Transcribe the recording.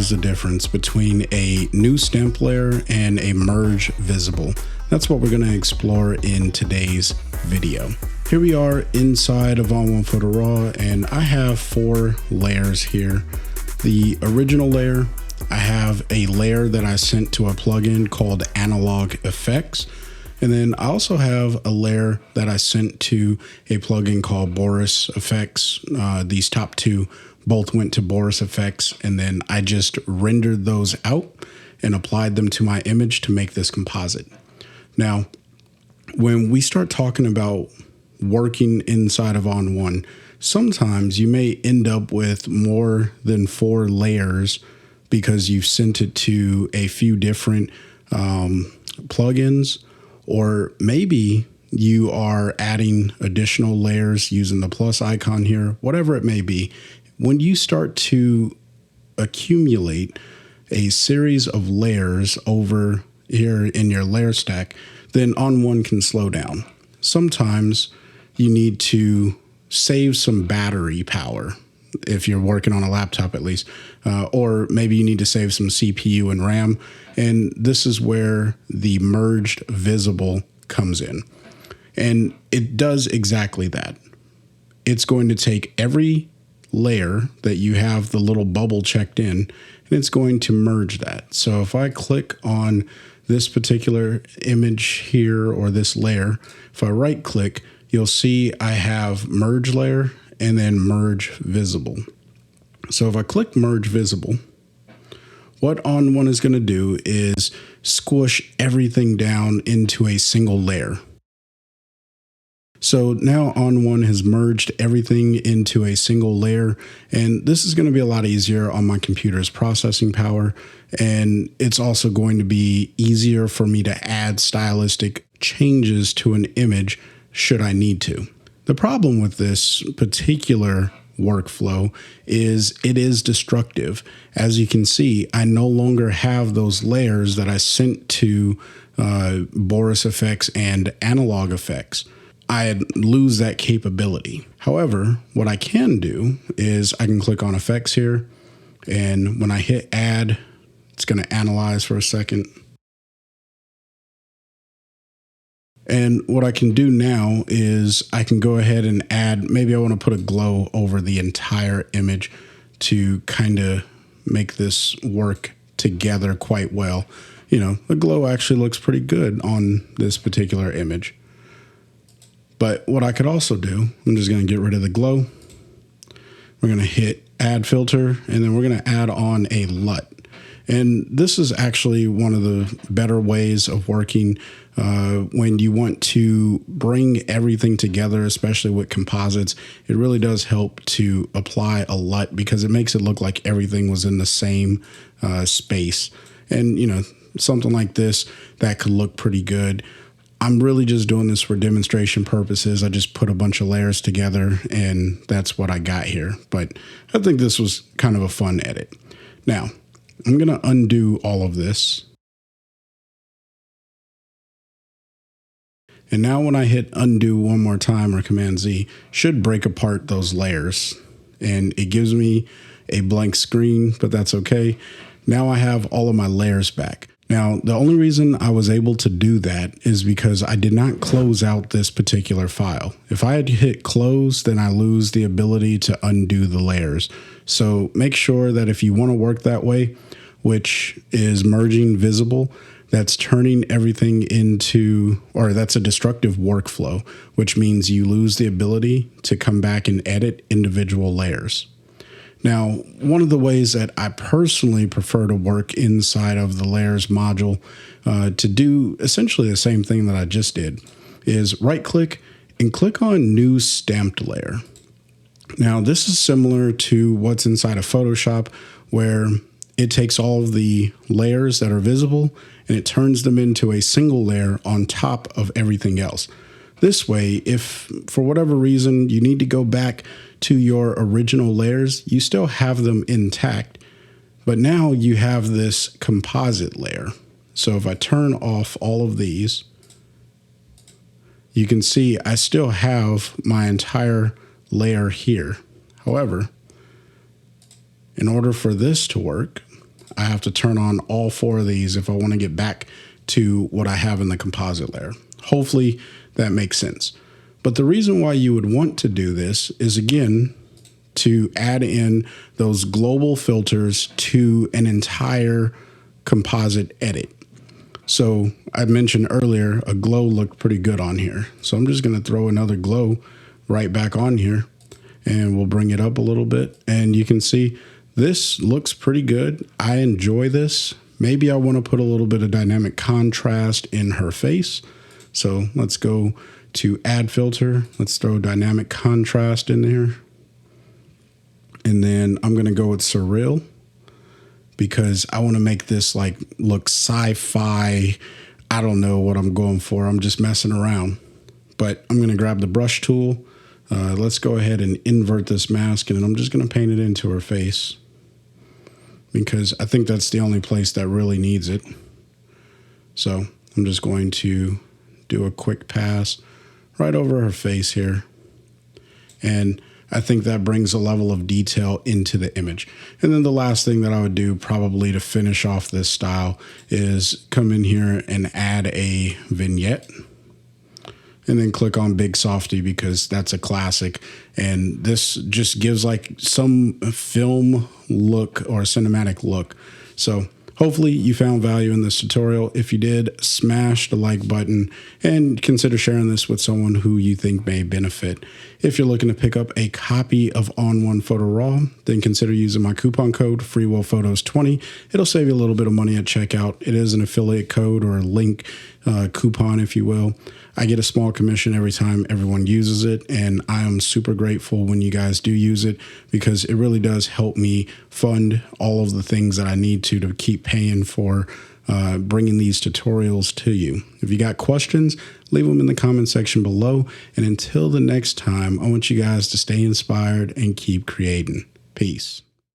is the difference between a new stamp layer and a merge visible? That's what we're going to explore in today's video. Here we are inside of ON1 Photo Raw, and I have 4 layers here. The original layer, I have a layer that I sent to a plugin called Analog Effects. And then I also have a layer that I sent to a plugin called Boris Effects. These top 2 both went to Boris Effects, and then I just rendered those out and applied them to my image to make this composite. Now, when we start talking about working inside of ON1, sometimes you may end up with more than 4 layers because you've sent it to a few different plugins, or maybe you are adding additional layers using the plus icon here, whatever it may be. When you start to accumulate a series of layers over here in your layer stack, then ON1 can slow down. Sometimes you need to save some battery power if you're working on a laptop at least, or maybe you need to save some CPU and RAM. And this is where the merged visible comes in. And it does exactly that. It's going to take every layer that you have the little bubble checked in, and it's going to merge that. So if I click on this particular image here, or this layer, if I right click, you'll see I have merge layer and then merge visible. So if I click merge visible, what ON1 is going to do is squish everything down into a single layer. So now ON1 has merged everything into a single layer, and this is going to be a lot easier on my computer's processing power, and it's also going to be easier for me to add stylistic changes to an image should I need to. The problem with this particular workflow is it is destructive. As you can see, I no longer have those layers that I sent to Boris Effects and Analog Effects. I lose that capability. However, what I can do is I can click on effects here, and when I hit add, it's going to analyze for a second. And what I can do now is I can go ahead and add, maybe I want to put a glow over the entire image to kind of make this work together quite well. You know, the glow actually looks pretty good on this particular image. But what I could also do, I'm just going to get rid of the glow. We're going to hit add filter, and then we're going to add on a LUT. And this is actually one of the better ways of working when you want to bring everything together, especially with composites. It really does help to apply a LUT because it makes it look like everything was in the same space. And, you know, something like this, that could look pretty good. I'm really just doing this for demonstration purposes. I just put a bunch of layers together, and that's what I got here. But I think this was kind of a fun edit. Now, I'm going to undo all of this. And now when I hit undo one more time, or Command Z, should break apart those layers. And it gives me a blank screen, but that's okay. Now I have all of my layers back. Now, the only reason I was able to do that is because I did not close out this particular file. If I had to hit close, then I lose the ability to undo the layers. So make sure that if you want to work that way, which is merging visible, that's turning everything into, or that's a destructive workflow, which means you lose the ability to come back and edit individual layers. Now, one of the ways that I personally prefer to work inside of the layers module to do essentially the same thing that I just did is right click and click on new stamped layer. Now, this is similar to what's inside of Photoshop, where it takes all of the layers that are visible and it turns them into a single layer on top of everything else. This way, if for whatever reason you need to go back to your original layers, you still have them intact, but now you have this composite layer. So if I turn off all of these, you can see I still have my entire layer here. However, in order for this to work, I have to turn on all 4 of these if I want to get back to what I have in the composite layer. Hopefully that makes sense. But the reason why you would want to do this is, again, to add in those global filters to an entire composite edit. So I mentioned earlier a glow looked pretty good on here. So I'm just going to throw another glow right back on here, and we'll bring it up a little bit. And you can see this looks pretty good. I enjoy this. Maybe I want to put a little bit of dynamic contrast in her face. So let's go to add filter. Let's throw dynamic contrast in there. And then I'm going to go with surreal because I want to make this like look sci-fi. I don't know what I'm going for. I'm just messing around. But I'm going to grab the brush tool. Let's go ahead and invert this mask, and then I'm just going to paint it into her face because I think that's the only place that really needs it. So I'm just going to do a quick pass right over her face here. And I think that brings a level of detail into the image. And then the last thing that I would do probably to finish off this style is come in here and add a vignette. And then click on Big Softy because that's a classic. And this just gives like some film look or cinematic look. So hopefully you found value in this tutorial. If you did, smash the like button and consider sharing this with someone who you think may benefit. If you're looking to pick up a copy of ON1 Photo Raw, then consider using my coupon code FreeWillPhotos20. It'll save you a little bit of money at checkout. It is an affiliate code or a link coupon, if you will. I get a small commission every time everyone uses it, and I am super grateful when you guys do use it because it really does help me fund all of the things that I need to keep paying for bringing these tutorials to you. If you got questions, leave them in the comment section below. And until the next time, I want you guys to stay inspired and keep creating. Peace.